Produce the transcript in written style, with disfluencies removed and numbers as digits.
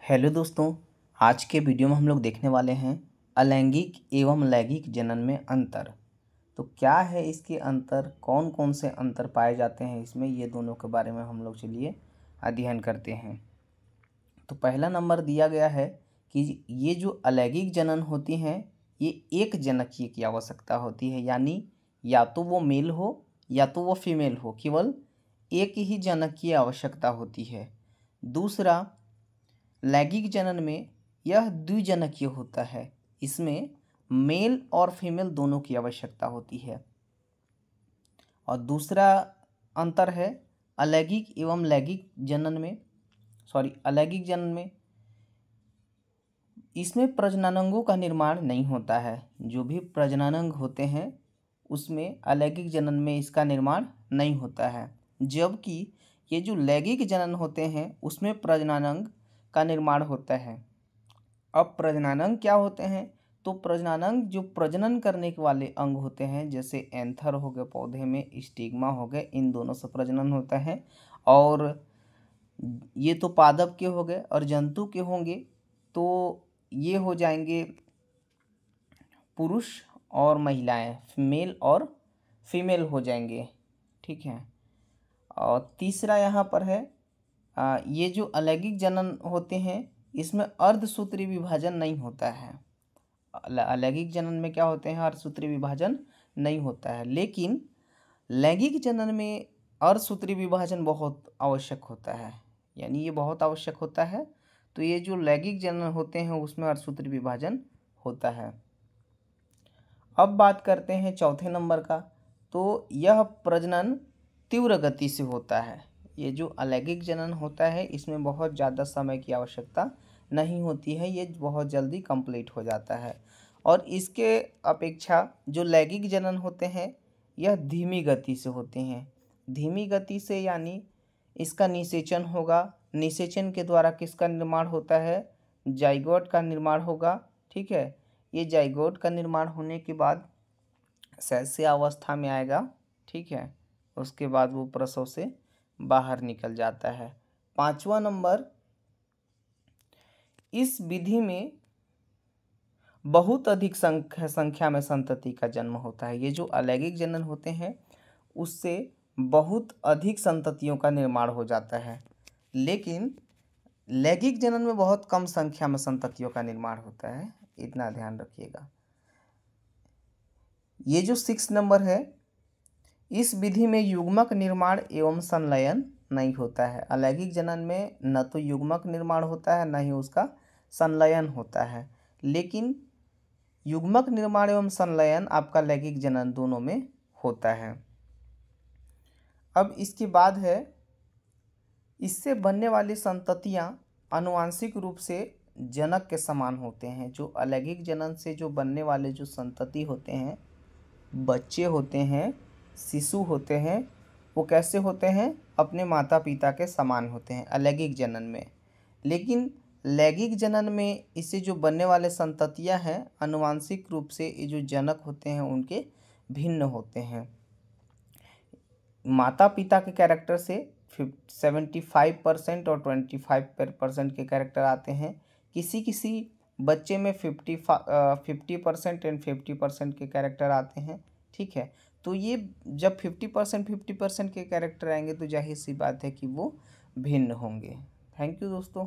Hello दोस्तों, आज के वीडियो में हम लोग देखने वाले हैं अलैंगिक एवं लैंगिक जनन में अंतर। तो क्या है इसके अंतर, कौन कौन से अंतर पाए जाते हैं इसमें, ये दोनों के बारे में हम लोग चलिए अध्ययन करते हैं। तो पहला नंबर दिया गया है कि ये जो अलैंगिक जनन होती हैं ये एक जनकीय की आवश्यकता होती है, यानी या तो वो मेल हो या तो वो फीमेल हो, केवल एक ही जनक की आवश्यकता होती है। दूसरा, लैंगिक जनन में यह द्विजनकीय होता है, इसमें मेल और फीमेल दोनों की आवश्यकता होती है। और दूसरा अंतर है अलैंगिक एवं लैंगिक जनन में, अलैंगिक जनन में इसमें प्रजननांगों का निर्माण नहीं होता है। जो भी प्रजननांग होते हैं उसमें अलैंगिक जनन में इसका निर्माण नहीं होता है, जबकि ये जो लैंगिक जनन होते हैं उसमें प्रजननांग का निर्माण होता है। अब प्रजननांग क्या होते हैं? तो प्रजननांग जो प्रजनन करने के वाले अंग होते हैं, जैसे एंथर हो गए पौधे में, स्टिग्मा हो गए, इन दोनों से प्रजनन होता है। और ये तो पादप के हो गए, और जंतु के होंगे तो ये हो जाएंगे पुरुष और महिलाएं, मेल और फीमेल हो जाएंगे, ठीक है। और तीसरा यहाँ पर है ये जो अलैंगिक जनन होते हैं इसमें अर्धसूत्री विभाजन नहीं होता है। अलैंगिक जनन में क्या होते हैं, अर्धसूत्री विभाजन नहीं होता है, लेकिन लैंगिक जनन में अर्धसूत्री विभाजन बहुत आवश्यक होता है, यानी ये बहुत आवश्यक होता है। तो ये जो लैंगिक जनन होते हैं उसमें अर्धसूत्री विभाजन होता है। अब बात करते हैं चौथे नंबर का। तो यह प्रजनन तीव्र गति से होता है। ये जो अलैंगिक जनन होता है इसमें बहुत ज़्यादा समय की आवश्यकता नहीं होती है, ये बहुत जल्दी कंप्लीट हो जाता है। और इसके अपेक्षा जो लैंगिक जनन होते हैं यह धीमी गति से होते हैं। धीमी गति से यानी इसका निषेचन होगा। निषेचन के द्वारा किसका निर्माण होता है? जाइगोट का निर्माण होगा, ठीक है। ये जाइगोट का निर्माण होने के बाद शैशव अवस्था में आएगा, ठीक है। उसके बाद वो प्रसव से बाहर निकल जाता है। पांचवा नंबर, इस विधि में बहुत अधिक संख्या में संतति का जन्म होता है। ये जो अलैंगिक जनन होते हैं उससे बहुत अधिक संततियों का निर्माण हो जाता है, लेकिन लैंगिक जनन में बहुत कम संख्या में संततियों का निर्माण होता है, इतना ध्यान रखिएगा। ये जो 6 नंबर है, इस विधि में युग्मक निर्माण एवं संलयन नहीं होता है। अलैंगिक जनन में न तो युग्मक निर्माण होता है, न ही उसका संलयन होता है, लेकिन युग्मक निर्माण एवं संलयन आपका लैंगिक जनन दोनों में होता है। अब इसके बाद है, इससे बनने वाली संततियां आनुवांशिक रूप से जनक के समान होते हैं। जो अलैंगिक जनन से जो बनने वाले जो संतति होते हैं, बच्चे होते हैं, शिशु होते हैं, वो कैसे होते हैं? अपने माता पिता के समान होते हैं अलैंगिक जनन में। लेकिन लैंगिक जनन में इससे जो बनने वाले संततियां हैं आनुवांशिक रूप से ये जो जनक होते हैं उनके भिन्न होते हैं। माता पिता के कैरेक्टर से 75% और 25% के कैरेक्टर आते हैं। किसी किसी बच्चे में 50% एंड 50% के कैरेक्टर आते हैं, ठीक है। तो ये जब 50% के कैरेक्टर आएंगे तो जाहिर सी बात है कि वो भिन्न होंगे। थैंक यू दोस्तों।